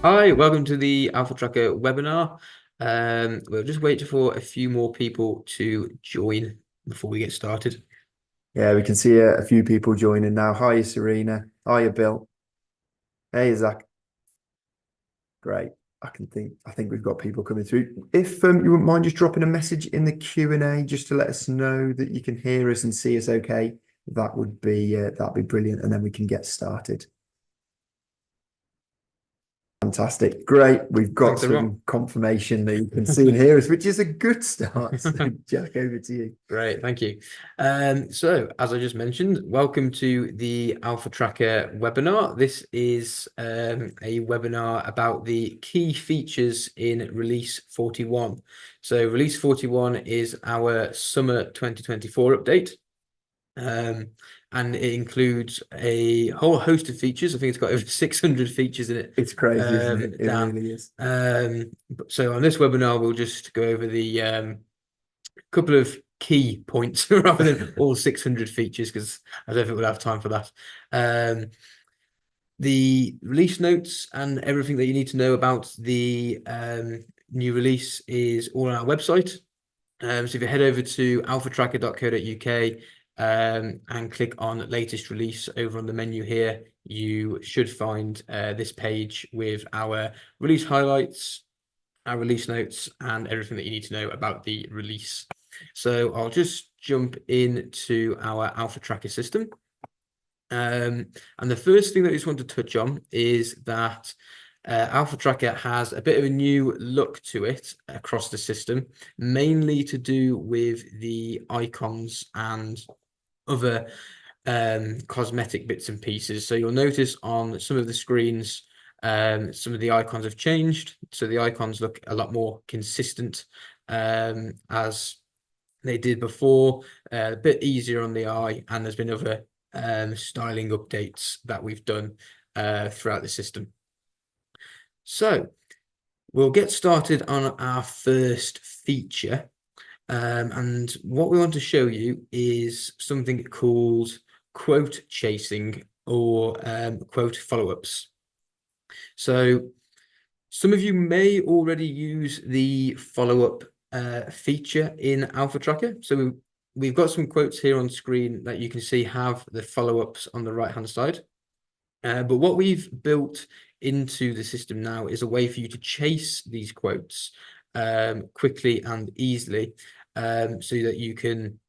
Hi, welcome to the Alpha Tracker webinar. We'll just wait for a few more people to join before we get started. Yeah, we can see a few people joining now. Hiya, Serena. Hiya, Bill. Hey, Zach. Great. I think we've got people coming through. If you wouldn't mind just dropping a message in the Q&A just to let us know that you can hear us and see us okay, that'd be brilliant, and then we can get started. Fantastic. Great. We've got Thanks, everyone. some confirmation that you can see and hear us, which is a good start. So, Jack, over to you. Great, thank you. So, as I just mentioned, welcome to the Alpha Tracker webinar. This is a webinar about the key features in Release 41. So, Release 41 is our Summer 2024 update. And it includes a whole host of features. I think it's got over 600 features in it. It's crazy, isn't it? It Dan. really is. So on this webinar, we'll just go over the couple of key points rather than all 600 features, because I don't think we'll have time for that. The release notes and everything that you need to know about the new release is all on our website. So if you head over to alphatracker.co.uk and click on latest release over on the menu here, you should find this page with our release highlights, our release notes, and everything that you need to know about the release. So I'll just jump into our Alpha Tracker system. And the first thing that I just want to touch on is that Alpha Tracker has a bit of a new look to it across the system, mainly to do with the icons and other cosmetic bits and pieces. So you'll notice on some of the screens, some of the icons have changed. So the icons look a lot more consistent as they did before, a bit easier on the eye, and there's been other styling updates that we've done throughout the system. So we'll get started on our first feature. And what we want to show you is something called quote chasing or quote follow-ups. So some of you may already use the follow-up feature in Alpha Tracker. So we've got some quotes here on screen that you can see have the follow-ups on the right-hand side. But what we've built into the system now is a way for you to chase these quotes quickly and easily, so that you can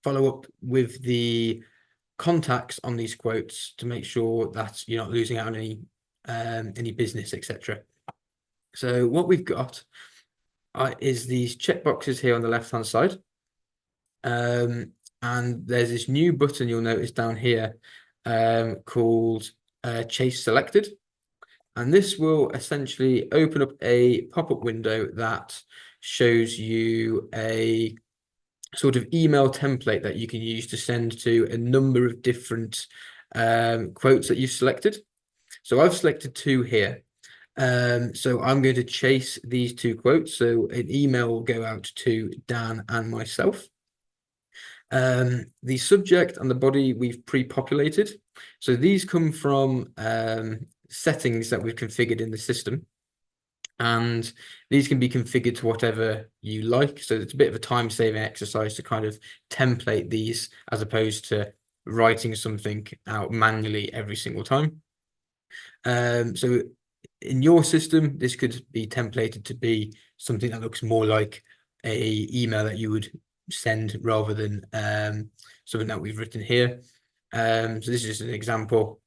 follow up with the contacts on these quotes to make sure that you're not losing out on any business, etc. So what we've got is these checkboxes here on the left-hand side. And there's this new button you'll notice down here called Chase Selected. And this will essentially open up a pop-up window that shows you a sort of email template that you can use to send to a number of different quotes that you've selected. So I've selected two here. So I'm going to chase these two quotes. So an email will go out to Dan and myself. The subject and the body we've pre-populated. So these come from settings that we've configured in the system. And these can be configured to whatever you like. So it's a bit of a time-saving exercise to kind of template these as opposed to writing something out manually every single time. So in your system, this could be templated to be something that looks more like a email that you would send rather than something that we've written here. So this is just an example.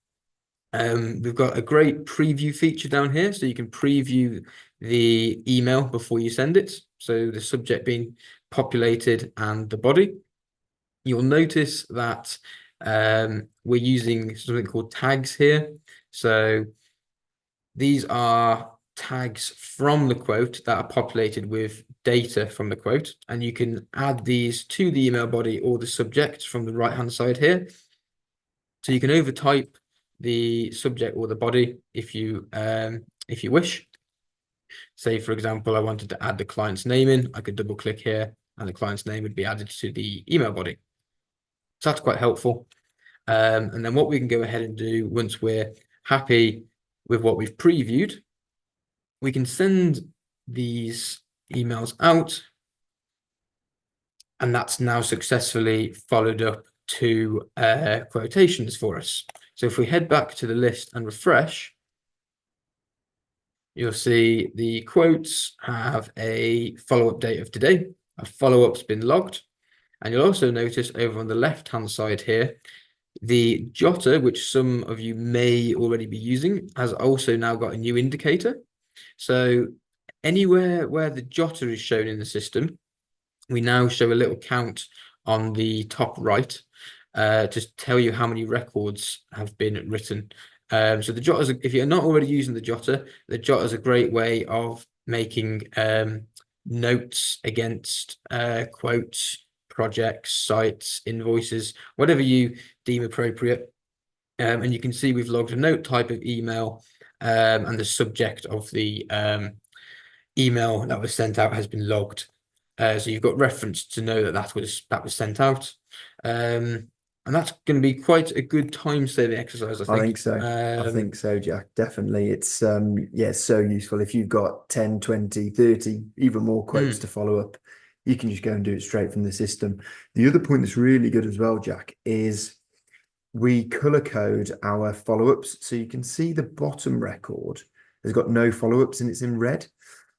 We've got a great preview feature down here, so you can preview the email before you send it. So the subject being populated and the body. You'll notice that we're using something called tags here. So these are tags from the quote that are populated with data from the quote, and you can add these to the email body or the subject from the right-hand side here. So you can overtype the subject or the body if you wish. Say, for example, I wanted to add the client's name in, I could double click here and the client's name would be added to the email body. So that's quite helpful. And then what we can go ahead and do once we're happy with what we've previewed, we can send these emails out, and that's now successfully followed up to quotations for us. So if we head back to the list and refresh, you'll see the quotes have a follow-up date of today. A follow-up's been logged. And you'll also notice over on the left-hand side here, the jotter, which some of you may already be using, has also now got a new indicator. So anywhere where the jotter is shown in the system, we now show a little count on the top right to tell you how many records have been written. So the jotter, if you're not already using the jotter is a great way of making notes against quotes, projects, sites, invoices, whatever you deem appropriate. And you can see we've logged a note type of email, and the subject of the email that was sent out has been logged. So you've got reference to know that that was sent out. And that's going to be quite a good time-saving exercise, I think. I think so. I think so, Jack. Definitely. It's yeah, so useful. If you've got 10, 20, 30, even more quotes to follow up, you can just go and do it straight from the system. The other point that's really good as well, Jack, is we color code our follow-ups. So you can see the bottom record has got no follow-ups and it's in red.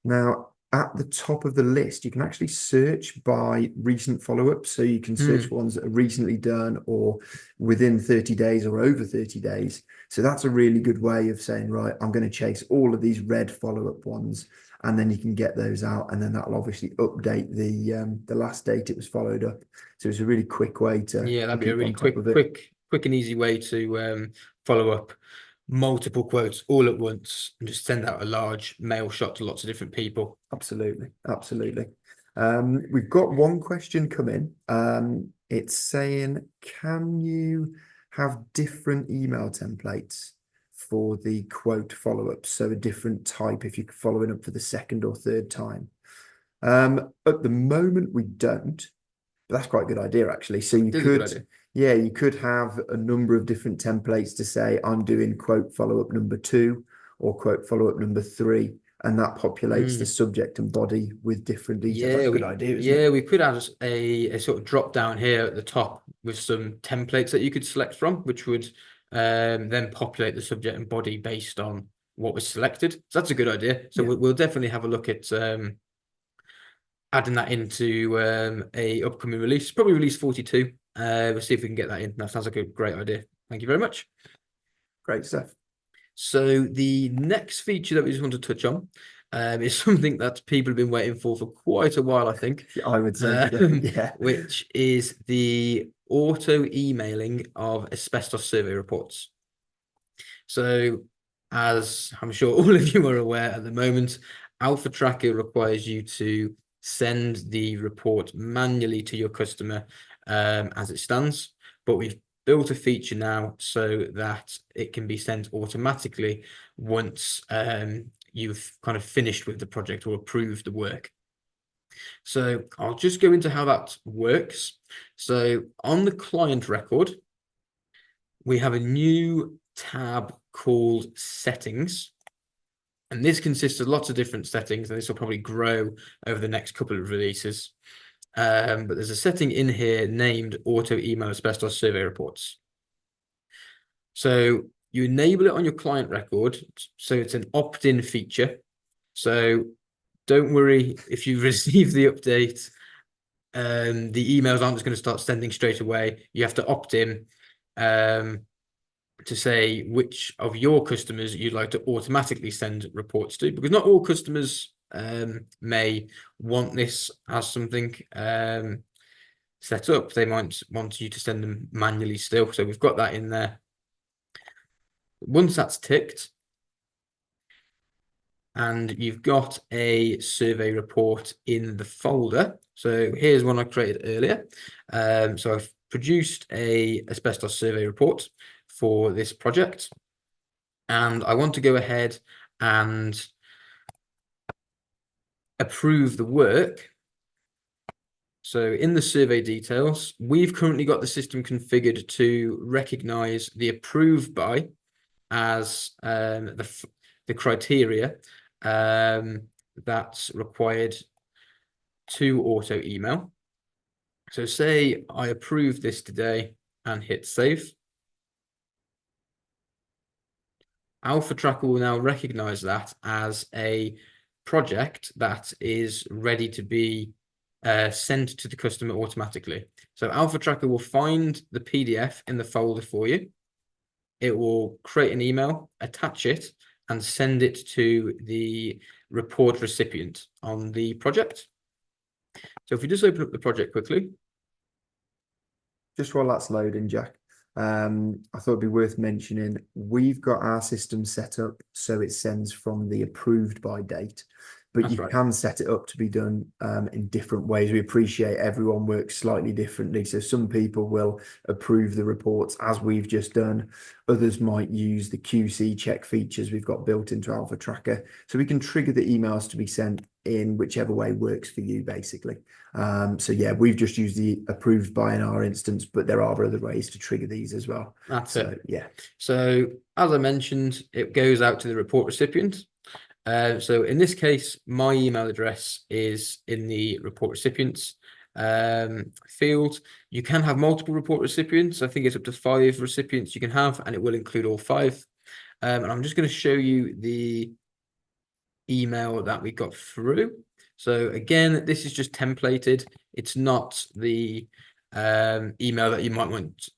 Now, at the top of the list, you can actually search by recent follow-ups. So you can search for ones that are recently done or within 30 days or over 30 days. So that's a really good way of saying, right, I'm going to chase all of these red follow-up ones, and then you can get those out, and then that'll obviously update the last date it was followed up. So it's a really quick way to that'd be a really quick and easy way to follow up multiple quotes all at once and just send out a large mail shot to lots of different people. Absolutely. We've got one question come in. It's saying, can you have different email templates for the quote follow-ups? So a different type if you're following up for the second or third time. At the moment we don't, but that's quite a good idea actually. So you could, yeah, you could have a number of different templates to say, I'm doing quote follow-up number 2 or quote follow-up number 3, and that populates the subject and body with different details. That's a good idea, isn't it? We could add a sort of drop down here at the top with some templates that you could select from, which would then populate the subject and body based on what was selected. So that's a good idea. So we'll definitely have a look at adding that into a upcoming release, probably release 42. We'll see if we can get that in. That sounds like a great idea. Thank you very much. Great stuff. So the next feature that we just want to touch on is something that people have been waiting for quite a while, I think. I would say, yeah. Which is the auto emailing of asbestos survey reports. So, as I'm sure all of you are aware at the moment, Alpha Tracker requires you to send the report manually to your customer as it stands, but we've built a feature now so that it can be sent automatically once you've kind of finished with the project or approved the work. So I'll just go into how that works. So on the client record, we have a new tab called settings. And this consists of lots of different settings, and this will probably grow over the next couple of releases. But there's a setting in here named Auto Email Asbestos Survey Reports. So you enable it on your client record, so it's an opt-in feature. So don't worry if you receive the update, the emails aren't just going to start sending straight away. You have to opt in to say which of your customers you'd like to automatically send reports to, because not all customers may want this as something set up. They might want you to send them manually still. So we've got that in there. Once that's ticked, and you've got a survey report in the folder. So here's one I created earlier. So I've produced a asbestos survey report for this project, and I want to go ahead and approve the work. So in the survey details, we've currently got the system configured to recognize the approved by as the criteria that's required to auto email. So say I approve this today and hit save. Alpha Tracker will now recognize that as a project that is ready to be sent to the customer automatically. So Alpha Tracker will find the PDF in the folder for you. It will create an email, attach it, and send it to the report recipient on the project. So if we just open up the project quickly. Just while that's loading, Jack, I thought it'd be worth mentioning we've got our system set up so it sends from the approved by date, but That's you right. can set it up to be done in different ways. We appreciate everyone works slightly differently. So some people will approve the reports as we've just done. Others might use the QC check features we've got built into Alpha Tracker. So we can trigger the emails to be sent in whichever way works for you, basically. So yeah, we've just used the approved by in our instance, but there are other ways to trigger these as well. That's So it. yeah, So as I mentioned, it goes out to the report recipient. So in this case, my email address is in the report recipients field. You can have multiple report recipients. I think it's up to 5 recipients you can have, and it will include all 5. And I'm just going to show you the email that we got through. So again, this is just templated. It's not the email that you might want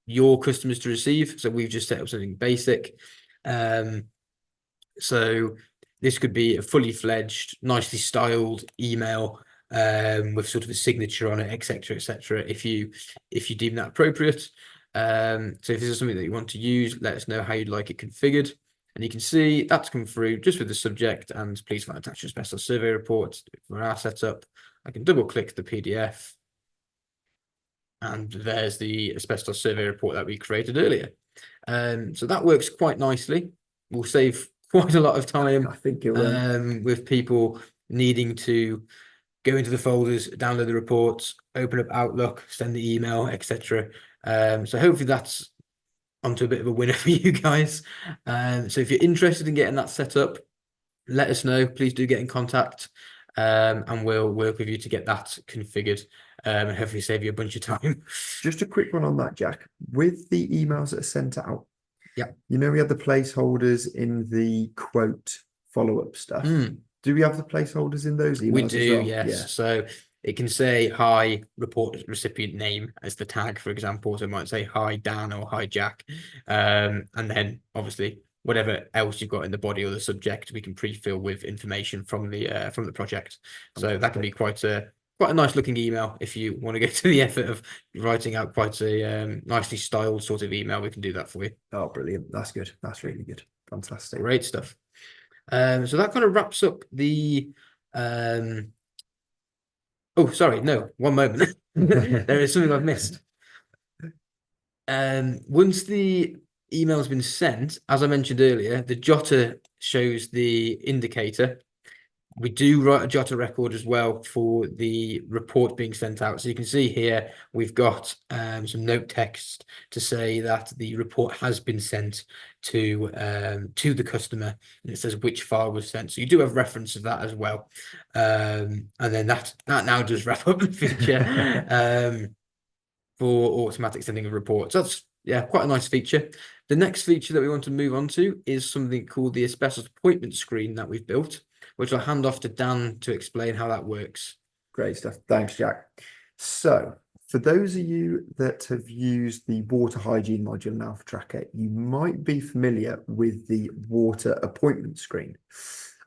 your customers to receive. So we've just set up something basic. So this could be a fully fledged, nicely styled email with sort of a signature on it, etc., etc. If you deem that appropriate. So if this is something that you want to use, let us know how you'd like it configured. And you can see that's come through just with the subject and please find attached asbestos survey report for our setup. I can double click the PDF. And there's the asbestos survey report that we created earlier. So that works quite nicely. We'll save quite a lot of time I think it will. with people needing to go into the folders, download the reports, open up Outlook, send the email, etc. So hopefully that's onto a bit of a winner for you guys. So if you're interested in getting that set up, let us know. Please do get in contact, and we'll work with you to get that configured, and hopefully save you a bunch of time. Just a quick one on that, Jack. With the emails that are sent out, Yeah. you know, we had the placeholders in the quote follow-up stuff. Do we have the placeholders in those We emails do, as well? yes. Yeah. So it can say hi report recipient name as the tag, for example. So it might say hi Dan or hi Jack. And then obviously whatever else you've got in the body or the subject, we can pre-fill with information from the project. So that can be quite a nice looking email. If you want to go to the effort of writing out quite a nicely styled sort of email, we can do that for you. Oh, brilliant. That's good. That's really good. Fantastic. Great stuff. So that kind of wraps up the oh, sorry, no, one moment. There is something I've missed. Once the email's been sent, as I mentioned earlier, the jotter shows the indicator. We do write a jotter record as well for the report being sent out. So you can see here we've got some note text to say that the report has been sent to the customer, and it says which file was sent. So you do have reference of that as well. And then that now does wrap up the feature for automatic sending of reports. That's quite a nice feature. The next feature that we want to move on to is something called the asbestos appointment screen that we've built, which I'll hand off to Dan to explain how that works. Great stuff. Thanks, Jack. So for those of you that have used the water hygiene module in Alpha Tracker, you might be familiar with the water appointment screen.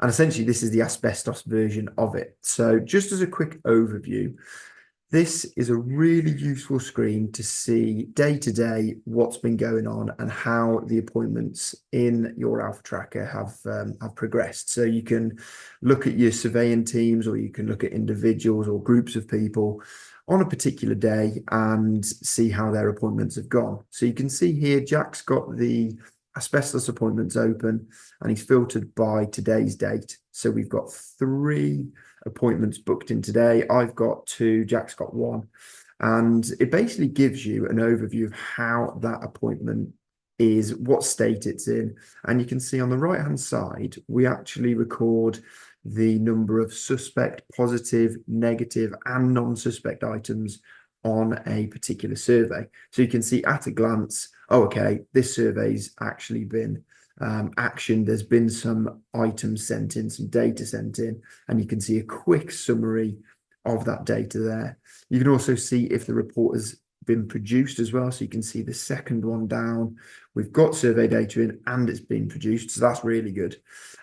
And essentially, this is the asbestos version of it. So just as a quick overview, this is a really useful screen to see day to day what's been going on and how the appointments in your Alpha Tracker have progressed. So you can look at your surveying teams, or you can look at individuals or groups of people on a particular day and see how their appointments have gone. So you can see here, Jack's got the asbestos appointments open and he's filtered by today's date. So we've got 3 appointments booked in today. I've got 2, Jack's got 1. And it basically gives you an overview of how that appointment is what state it's in. And you can see on the right hand side, we actually record the number of suspect, positive, negative, and non-suspect items on a particular survey. So you can see at a glance, oh, okay, this survey's actually been actioned. There's been some items sent in, some data sent in, and you can see a quick summary of that data there. You can also see if the report has been produced as well. So you can see the second one down. We've got survey data in and it's been produced. So that's really good.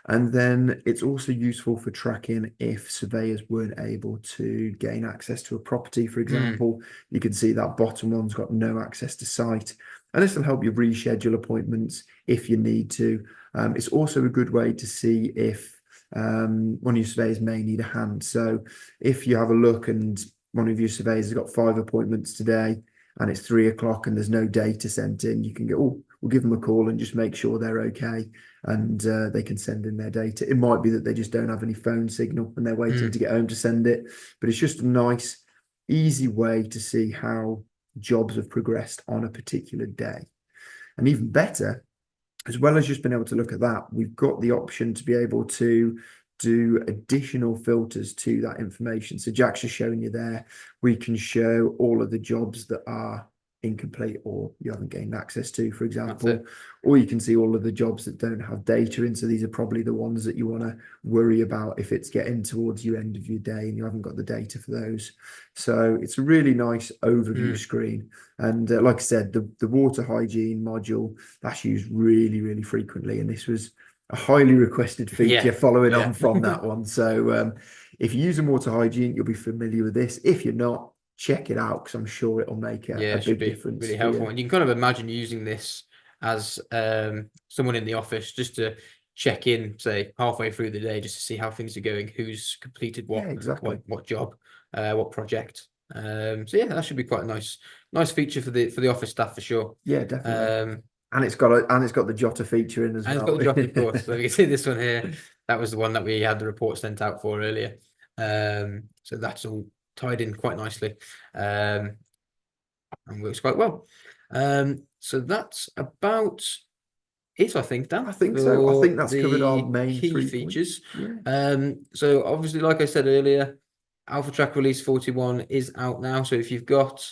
And then it's also useful for tracking if surveyors weren't able to gain access to a property, for example. You can see that bottom one's got no access to site. And this will help you reschedule appointments if you need to. It's also a good way to see if one of your surveyors may need a hand. So if you have a look and one of your surveyors has got 5 appointments today and it's 3 o'clock and there's no data sent in, you can go, oh, we'll give them a call and just make sure they're okay, and they can send in their data. It might be that they just don't have any phone signal and they're waiting to get home to send it, but it's just a nice, easy way to see how jobs have progressed on a particular day. And even better, as well as just being able to look at that, we've got the option to be able to do additional filters to that information. So Jack's just showing you there, we can show all of the jobs that are incomplete or you haven't gained access to, for example, or you can see all of the jobs that don't have data in. So these are probably the ones that you want to worry about if it's getting towards your end of your day and you haven't got the data for those. So it's a really nice overview screen. And like I said, the water hygiene module, that's used really, really frequently. And this was a highly requested feature following on from that one. So if you're using water hygiene, you'll be familiar with this. If you're not, check it out because I'm sure it'll make a big difference. Really helpful. And you can kind of imagine using this as someone in the office just to check in, say halfway through the day, just to see how things are going, who's completed what, what job, what project. So yeah, that should be quite a nice feature for the office staff for sure. Yeah, definitely. And it's got the jotter feature in as well. And it's got the jotter, of course. So you can see this one here. That was the one that we had the report sent out for earlier. So that's all tied in quite nicely, and works quite well. So that's about it, I think, Dan. I think so. I think that's covered our main key features. So obviously, like I said earlier, AlphaTrack release 41 is out now. So if you've got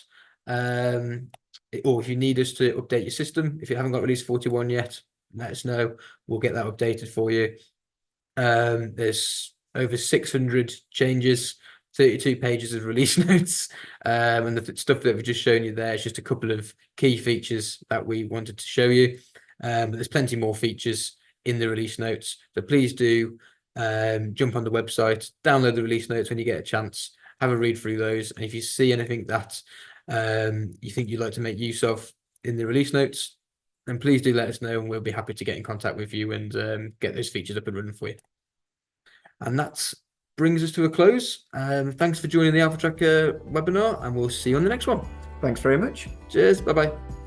or if you need us to update your system, if you haven't got release 41 yet, let us know. We'll get that updated for you. There's over 600 changes, 32 pages of release notes, and the stuff that we've just shown you there is just a couple of key features that we wanted to show you. But there's plenty more features in the release notes, so please do jump on the website, download the release notes when you get a chance, have a read through those, and if you see anything that you think you'd like to make use of in the release notes, then please do let us know and we'll be happy to get in contact with you and get those features up and running for you. And that brings us to a close. Thanks for joining the AlphaTrack webinar, and we'll see you on the next one. Thanks very much. Cheers. Bye-bye.